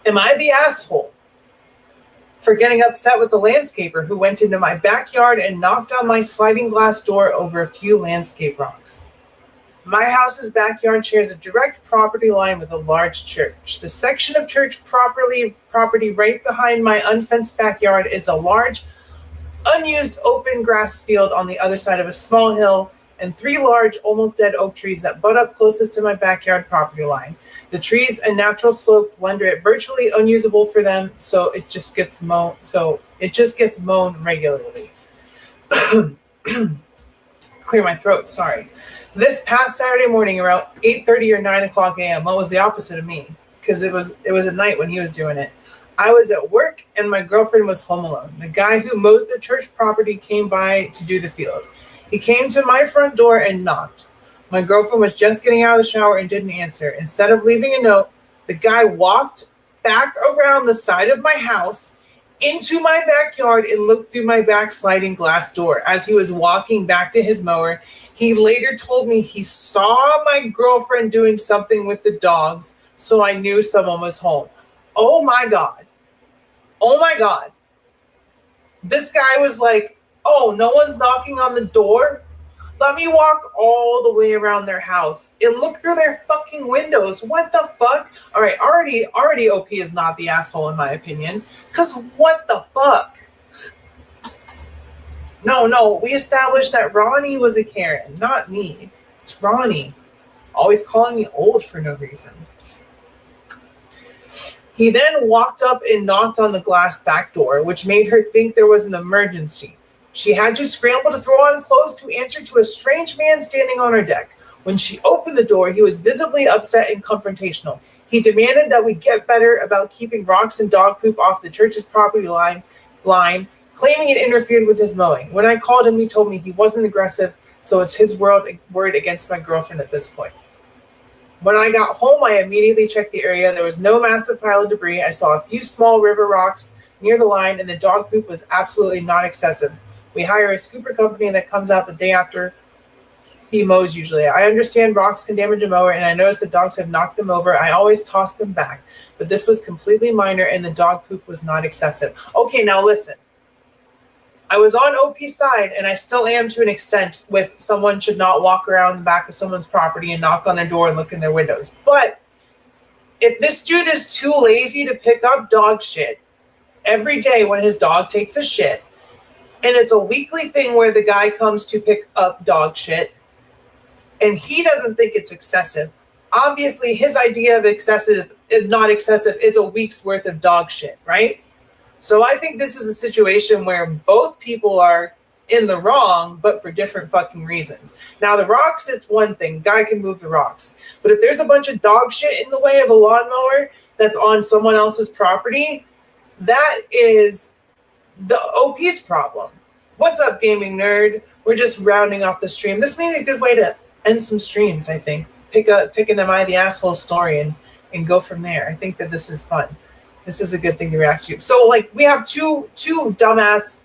Am I the asshole for getting upset with the landscaper who went into my backyard and knocked on my sliding glass door over a few landscape rocks? My house's backyard shares a direct property line with a large church. The section of church property right behind my unfenced backyard is a large, unused open grass field on the other side of a small hill and 3 large, almost dead oak trees that butt up closest to my backyard property line. The trees and natural slope render it virtually unusable for them, so it just gets mown. Regularly. Clear my throat. Sorry. This past Saturday morning, around 8:30 or 9 o'clock a.m. What was the opposite of me? Because it was at night when he was doing it. I was at work and my girlfriend was home alone. The guy who mows the church property came by to do the field. He came to my front door and knocked. My girlfriend was just getting out of the shower and didn't answer. Instead of leaving a note, the guy walked back around the side of my house into my backyard and looked through my back sliding glass door. As he was walking back to his mower, he later told me he saw my girlfriend doing something with the dogs, so I knew someone was home. Oh my God. Oh my God. This guy was like, oh, no one's knocking on the door? Let me walk all the way around their house and look through their fucking windows. What the fuck? All right, already OP is not the asshole in my opinion. Because what the fuck? No, we established that Ronnie was a Karen, not me. It's Ronnie. Always calling me old for no reason. He then walked up and knocked on the glass back door, which made her think there was an emergency. She had to scramble to throw on clothes to answer to a strange man standing on her deck. When she opened the door, he was visibly upset and confrontational. He demanded that we get better about keeping rocks and dog poop off the church's property line, claiming it interfered with his mowing. When I called him, he told me he wasn't aggressive, so it's his word against my girlfriend at this point. When I got home, I immediately checked the area. There was no massive pile of debris. I saw a few small river rocks near the line, and the dog poop was absolutely not excessive. We hire a scooper company that comes out the day after he mows usually. I understand rocks can damage a mower, and I noticed the dogs have knocked them over. I always toss them back, but this was completely minor, and the dog poop was not excessive. Okay, now listen. I was on OP's side, and I still am to an extent with someone should not walk around the back of someone's property and knock on their door and look in their windows. But if this dude is too lazy to pick up dog shit every day when his dog takes a shit, and it's a weekly thing where the guy comes to pick up dog shit, and he doesn't think it's excessive, obviously his idea of excessive, not excessive, is a week's worth of dog shit, right? So I think this is a situation where both people are in the wrong, but for different fucking reasons. Now, the rocks, it's one thing. Guy can move the rocks. But if there's a bunch of dog shit in the way of a lawnmower that's on someone else's property, that is the OP's problem. What's up, gaming nerd? We're just rounding off the stream. This may be a good way to end some streams, I think. Pick an Am I the Asshole story and go from there. I think that this is fun. This is a good thing to react to. So, like, we have two dumbass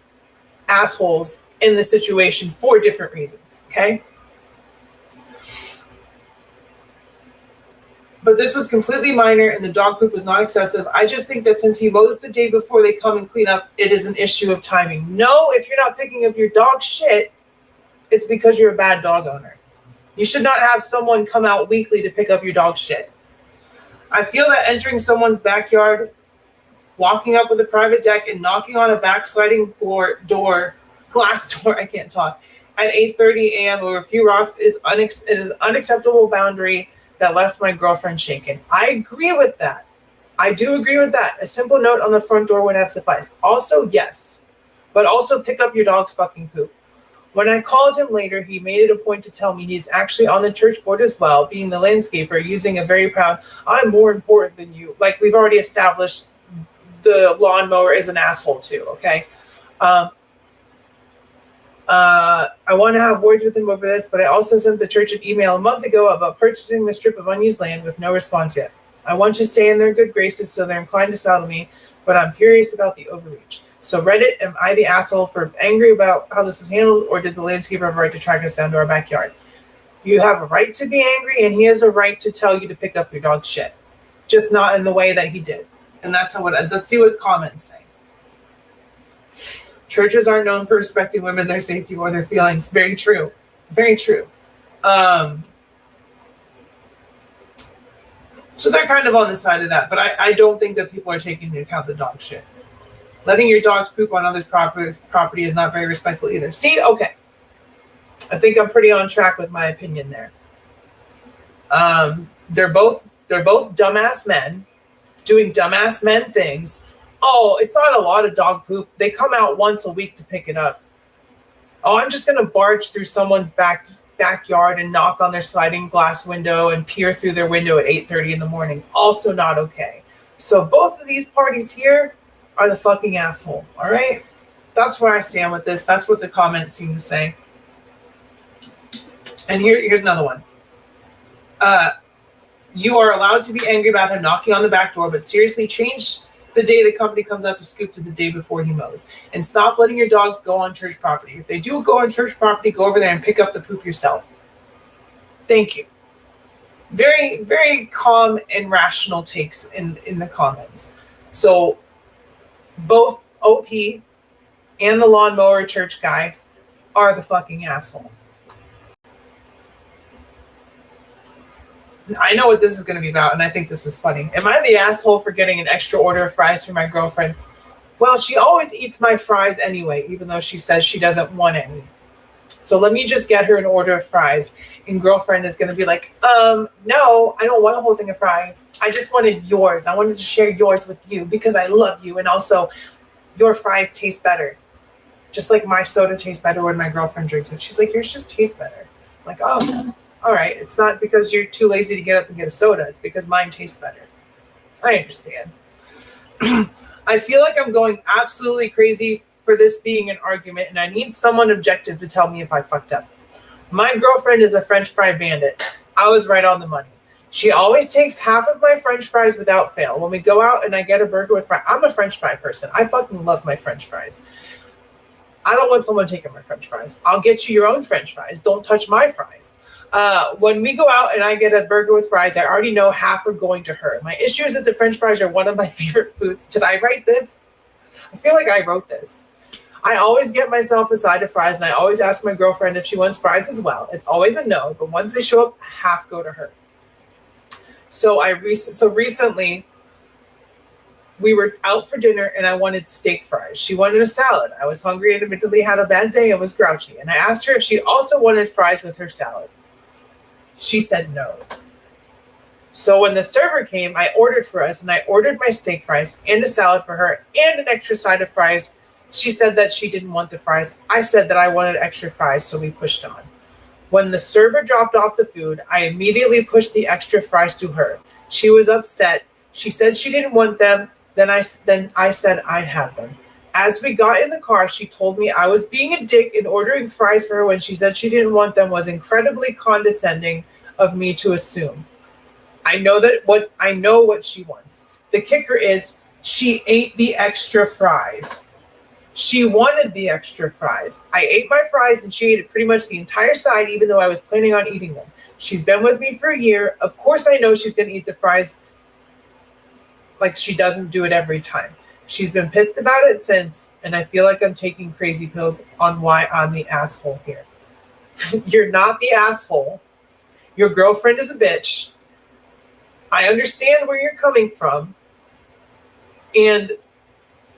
assholes in the situation for different reasons, okay? But this was completely minor, and the dog poop was not excessive. I just think that since he mows the day before they come and clean up, it is an issue of timing. No, if you're not picking up your dog shit, it's because you're a bad dog owner. You should not have someone come out weekly to pick up your dog shit. I feel that entering someone's backyard, walking up with a private deck, and knocking on a backsliding glass door, I can't talk, at 8:30 a.m. over a few rocks is an unacceptable boundary that left my girlfriend shaken. I agree with that. I do agree with that. A simple note on the front door would have sufficed. Also, yes, but also pick up your dog's fucking poop. When I called him later, he made it a point to tell me he's actually on the church board as well, being the landscaper, using a very proud, I'm more important than you. Like, we've already established the lawnmower is an asshole too, okay? I want to have words with him over this, but I also sent the church an email a month ago about purchasing the strip of unused land with no response yet. I want to stay in their good graces, so they're inclined to sell to me, but I'm curious about the overreach. So Reddit, am I the asshole for angry about how this was handled, or did the landscaper have a right to track us down to our backyard? You have a right to be angry, and he has a right to tell you to pick up your dog's shit. Just not in the way that he did. And that's let's see what comments say. Churches aren't known for respecting women, their safety, or their feelings. Very true. Very true. So they're kind of on the side of that, but I don't think that people are taking into account the dog shit. Letting your dogs poop on others' property is not very respectful either. See, okay. I think I'm pretty on track with my opinion there. They're both dumbass men doing dumbass men things. Oh, it's not a lot of dog poop. They come out once a week to pick it up. Oh, I'm just gonna barge through someone's backyard and knock on their sliding glass window and peer through their window at 8:30 in the morning. Also not okay. So both of these parties here are the fucking asshole. All right, that's where I stand with this. That's what the comments seem to say. And here's another one. You are allowed to be angry about him knocking on the back door, but seriously, change the day the company comes out to scoop to the day before he mows. And stop letting your dogs go on church property. If they do go on church property, go over there and pick up the poop yourself. Thank you. Very, very calm and rational takes in the comments. So both OP and the lawnmower church guy are the fucking asshole. I know what this is going to be about, and I think this is funny. Am I the asshole for getting an extra order of fries for my girlfriend? Well, she always eats my fries anyway, even though she says she doesn't want any. So let me just get her an order of fries. And girlfriend is going to be like, no, I don't want a whole thing of fries. I just wanted yours. I wanted to share yours with you because I love you. And also, your fries taste better. Just like my soda tastes better when my girlfriend drinks it. She's like, yours just tastes better. I'm like, oh, all right. It's not because you're too lazy to get up and get a soda. It's because mine tastes better. I understand. I feel like I'm going absolutely crazy for this being an argument, and I need someone objective to tell me if I fucked up. My girlfriend is a French fry bandit. I was right on the money. She always takes half of my French fries without fail. When we go out and I get a burger with fries, I'm a French fry person. I fucking love my French fries. I don't want someone taking my French fries. I'll get you your own French fries. Don't touch my fries. When we go out and I get a burger with fries, I already know half are going to her. My issue is that the French fries are one of my favorite foods. Did I write this? I feel like I wrote this. I always get myself a side of fries, and I always ask my girlfriend if she wants fries as well. It's always a no, but once they show up, half go to her. So recently, we were out for dinner, and I wanted steak fries. She wanted a salad. I was hungry and admittedly had a bad day and was grouchy, and I asked her if she also wanted fries with her salad. She said no. So when the server came, I ordered for us, and I ordered my steak fries and a salad for her and an extra side of fries. She said that she didn't want the fries. I said that I wanted extra fries, so we pushed on. When the server dropped off the food, I immediately pushed the extra fries to her. She was upset. She said she didn't want them. Then I said I'd have them. As we got in the car, she told me I was being a dick in ordering fries for her when she said she didn't want them was incredibly condescending of me to assume. I know what she wants. The kicker is she ate the extra fries. She wanted the extra fries. I ate my fries and she ate pretty much the entire side, even though I was planning on eating them. She's been with me for a year. Of course I know she's going to eat the fries like she doesn't do it every time. She's been pissed about it since, and I feel like I'm taking crazy pills on why I'm the asshole here. You're not the asshole. Your girlfriend is a bitch. I understand where you're coming from. And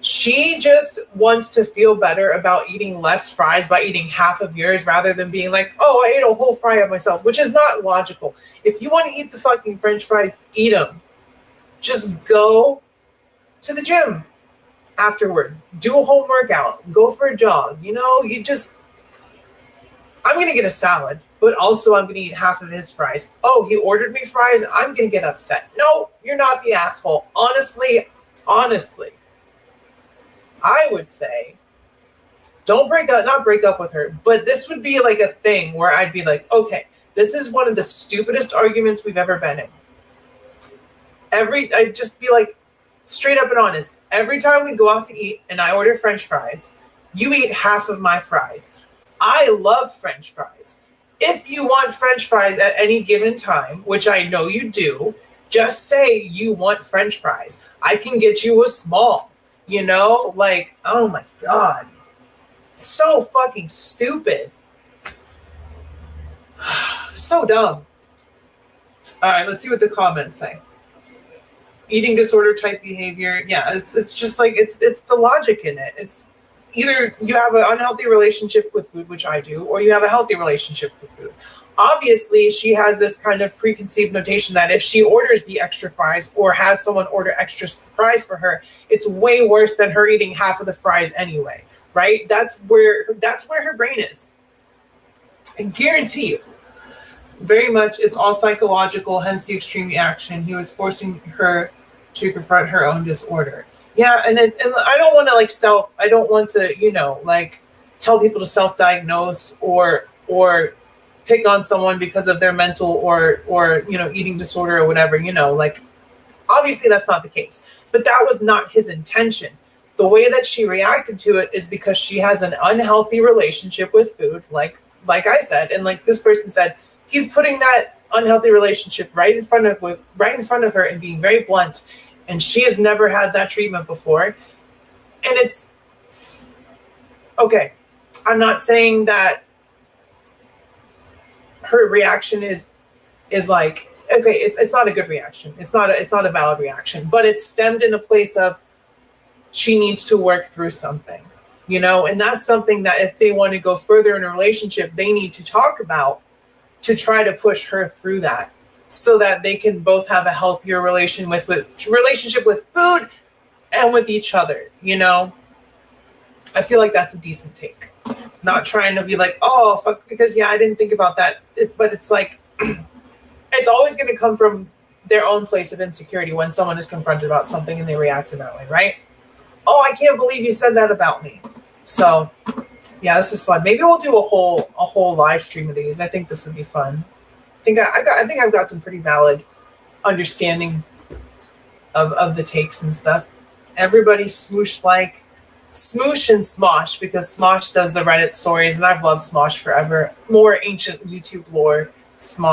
she just wants to feel better about eating less fries by eating half of yours rather than being like, oh, I ate a whole fry of myself, which is not logical. If you want to eat the fucking French fries, eat them. Just go to the gym afterwards. Do a home workout. Go for a jog. I'm going to get a salad, but also I'm going to eat half of his fries. Oh, he ordered me fries. I'm going to get upset. No, you're not the asshole. Honestly, I would say not break up with her, but this would be like a thing where I'd be like, okay, this is one of the stupidest arguments we've ever been in. I'd just be like, straight up and honest, every time we go out to eat and I order French fries, you eat half of my fries. I love French fries. If you want French fries at any given time, which I know you do, Just say you want French fries. I can get you a small, you know? Like, oh my God. So fucking stupid. So dumb. All right, let's see what the comments say. Eating disorder type behavior. Yeah, it's just like, it's the logic in it. It's either you have an unhealthy relationship with food, which I do, or you have a healthy relationship with food. Obviously, she has this kind of preconceived notation that if she orders the extra fries or has someone order extra fries for her, it's way worse than her eating half of the fries anyway, right? That's where her brain is. I guarantee you. Very much, it's all psychological, hence the extreme reaction. He was forcing her to confront her own disorder. Yeah, and I don't want to I don't want to, you know, like tell people to self-diagnose or pick on someone because of their mental or you know, eating disorder or whatever, you know, like obviously that's not the case. But that was not his intention. The way that she reacted to it is because she has an unhealthy relationship with food, like I said, and like this person said, he's putting that unhealthy relationship right in front of her and being very blunt, and she has never had that treatment before. And it's okay. I'm not saying that her reaction is like, okay, it's not a good reaction. It's not a valid reaction, but it's stemmed in a place of she needs to work through something, you know, and that's something that if they want to go further in a relationship, they need to talk about to try to push her through that so that they can both have a healthier relationship with food and with each other, you know. I feel like that's a decent take. Not trying to be like, oh, fuck, because yeah, I didn't think about that. But it's like, it's always going to come from their own place of insecurity when someone is confronted about something and they react in that way, right? Oh, I can't believe you said that about me. So yeah, this is fun. Maybe we'll do a whole live stream of these. I think this would be fun. I think I've got some pretty valid understanding of the takes and stuff. Everybody smoosh and Smosh, because Smosh does the Reddit stories, and I've loved Smosh forever. More ancient YouTube lore, Smosh.